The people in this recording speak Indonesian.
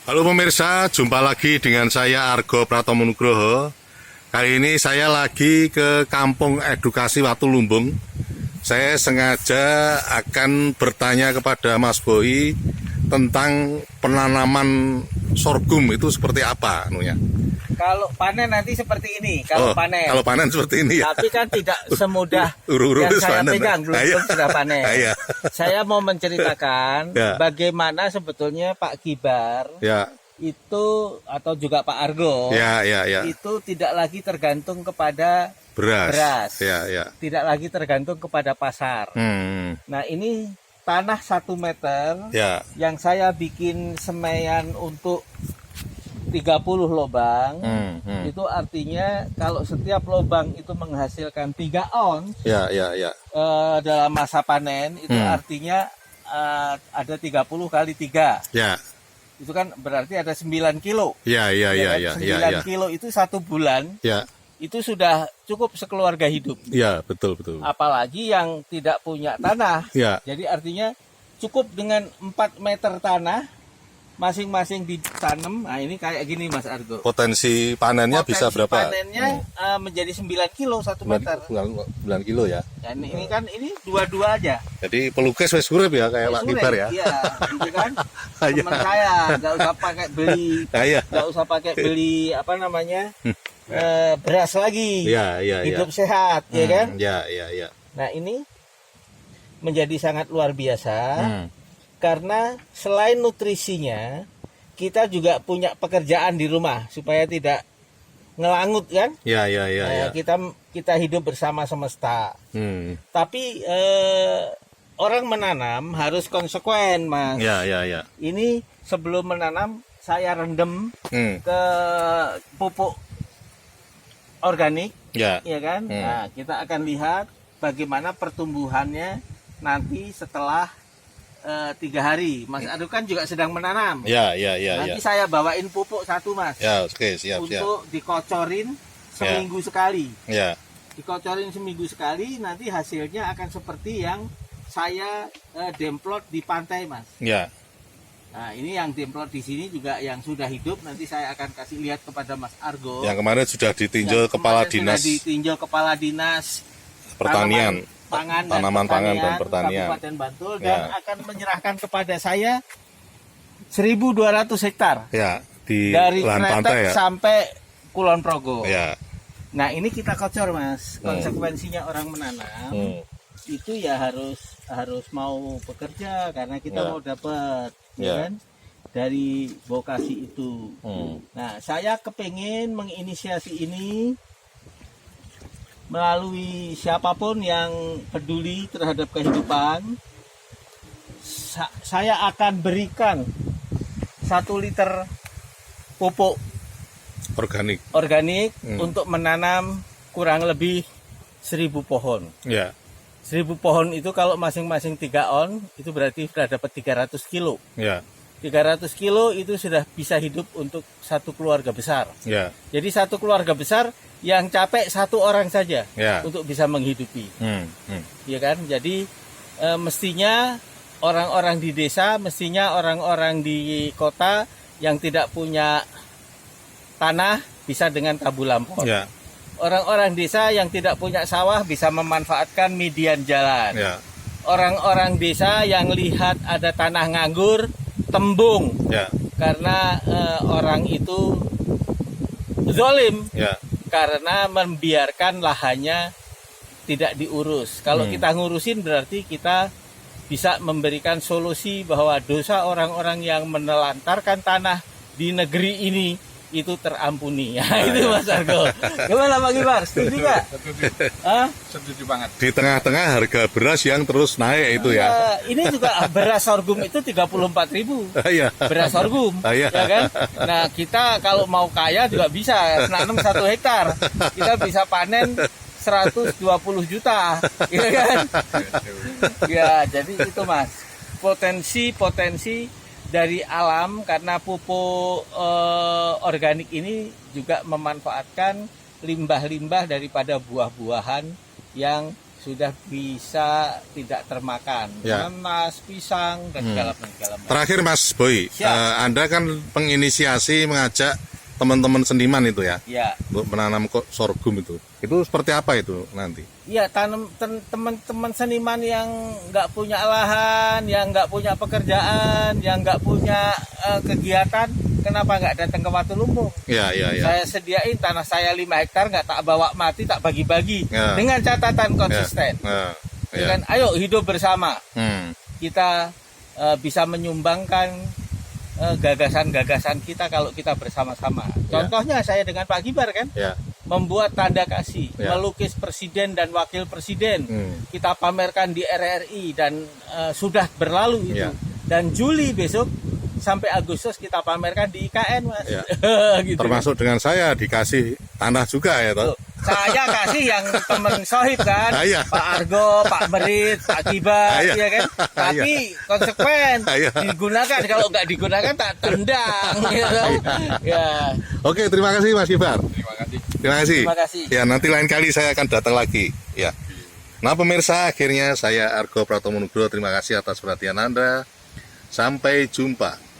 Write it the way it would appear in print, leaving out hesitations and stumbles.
Halo pemirsa, jumpa lagi dengan saya Argo Pratomo Nugroho. Kali ini saya lagi ke Kampung Edukasi Watulumbung. Saya sengaja akan bertanya kepada Mas Boy tentang penanaman sorghum itu seperti apa anunya. Kalau panen nanti seperti ini, kalau panen. Kalau panen seperti ini ya. Tapi kan tidak semudah Uru-uru yang saya panen, pegang, belum sudah panen. Iya. Saya mau menceritakan Ya. bagaimana sebetulnya Pak Kibar Ya, itu atau juga Pak Argo ya. itu tidak lagi tergantung kepada beras. Ya. Tidak lagi tergantung kepada pasar. Nah ini tanah 1 meter Ya. yang saya bikin semaian untuk 30 lubang. Itu artinya kalau setiap lubang itu menghasilkan 3 ons Ya. dalam masa panen, itu artinya ada 30 kali 3. Ya. Itu kan berarti ada 9 kilo. Ya. 9 kilo itu 1 bulan, Ya. itu sudah cukup sekeluarga hidup. Ya, betul. Apalagi yang tidak punya tanah. Ya. Jadi artinya cukup dengan 4 meter tanah masing-masing ditanam. Nah ini kayak gini Mas Argo. Potensi panennya bisa berapa? Panennya menjadi 9 kilo 1 meter. 9 kilo ya. Dan ini kan ini dua-dua aja. Jadi pelukis wis urip ya kayak Pak Kibar ya. Iya, gitu kan. Iya. Teman saya nggak usah pakai beli, Iya. nggak usah pakai beli apa namanya beras lagi. Iya. Hidup sehat, ya kan. Iya. Nah ini menjadi sangat luar biasa. Karena selain nutrisinya, kita juga punya pekerjaan di rumah supaya tidak ngelangut kan? Iya. Kita hidup bersama semesta. Tapi orang menanam harus konsekuen, Mas. Iya. Ini sebelum menanam saya rendam ke pupuk organik, Ya. ya kan? Nah, kita akan lihat bagaimana pertumbuhannya nanti setelah 3 hari. Mas Adu kan juga sedang menanam. Iya. Nanti saya bawain pupuk 1, Mas. Ya, oke, siap. Untuk dikocorin seminggu sekali. Ya. Dikocorin seminggu sekali, nanti hasilnya akan seperti yang saya demplot di pantai, Mas. Ya. Nah, ini yang demplot di sini juga yang sudah hidup. Nanti saya akan kasih lihat kepada Mas Argo. Yang kemarin sudah ditinjau kepala dinas ditinjau kepala dinas pertanian. Tanaman pangan dan pertanian Kabupaten Bantul, dan akan menyerahkan kepada saya 1.200 hektar. Ya, di dari lahan pantai ya. sampai Kulon Progo. Ya. Nah, ini kita kocor, Mas. Konsekuensinya orang menanam itu ya harus mau bekerja karena kita mau dapat ya kan dari vokasi itu. Nah, saya kepengen menginisiasi ini melalui siapapun yang peduli terhadap kehidupan. Saya akan berikan 1 liter pupuk organik untuk menanam kurang lebih 1.000 pohon. Ya. 1.000 pohon itu kalau masing-masing 3 on itu berarti sudah dapat 300 kilo. Ya. 300 kilo itu sudah bisa hidup untuk 1 keluarga besar. Ya. Jadi 1 keluarga besar yang capek 1 orang saja untuk bisa menghidupi. Ya kan? Jadi mestinya orang-orang di desa, mestinya orang-orang di kota yang tidak punya tanah bisa dengan tabu lampor. Ya. Orang-orang desa yang tidak punya sawah bisa memanfaatkan median jalan. Ya. Orang-orang desa yang lihat ada tanah nganggur, tembung. Ya. Karena orang itu zolim. Ya. Karena membiarkan lahannya tidak diurus. Kalau kita ngurusin berarti kita bisa memberikan solusi bahwa dosa orang-orang yang menelantarkan tanah di negeri ini itu terampuni. Ya, itu Mas Argo. Gimana Pak Kibar? Setuju nggak? Setuju banget. Di tengah-tengah harga beras yang terus naik itu ya. Ini juga beras sorghum itu 34.000. Iya. Beras sorghum, Iya. ya kan? Nah, kita kalau mau kaya juga bisa nanam 1 hektar. Kita bisa panen 120 juta, ya kan? Ya, jadi itu Mas. Potensi dari alam, karena pupuk organik ini juga memanfaatkan limbah-limbah daripada buah-buahan yang sudah bisa tidak termakan, Ya. nanas, pisang dan segala macam. Terakhir Mas Boy, Siap. Anda kan penginisiasi mengajak teman-teman seniman itu ya, Ya, untuk menanam sorghum itu. Itu seperti apa itu nanti? ya teman-teman seniman yang nggak punya lahan, yang nggak punya pekerjaan, yang nggak punya kegiatan, kenapa nggak datang ke Watulungbung? Ya. Saya sediain tanah saya 5 hektar, nggak tak bawa mati, tak bagi-bagi Ya. dengan catatan konsisten. Ya. Dengan ayo hidup bersama, Hmm. kita bisa menyumbangkan gagasan-gagasan kita kalau kita bersama-sama. Contohnya saya dengan Pak Gibar kan, Ya. membuat tanda kasih, Ya. melukis presiden dan wakil presiden, kita pamerkan di RRI dan sudah berlalu itu. Ya. Dan Juli besok sampai Agustus kita pamerkan di IKN, Mas. Ya. Gitu. Termasuk dengan saya dikasih tanah juga ya toh. Tuh, saya kasih yang temen sohib kan, Iya. Pak Argo, Pak Merit, Pak Kibar, Iya. ya kan. Tapi konsekuen Iya. digunakan, kalau nggak digunakan tak tendang. Gitu. Ya, Oke, terima kasih Mas Gibar. Terima kasih. Terima kasih. Terima kasih. Ya, nanti lain kali saya akan datang lagi. Ya. Nah, pemirsa, akhirnya saya Argo Pratomo Nugroho, terima kasih atas perhatian Anda. Sampai jumpa.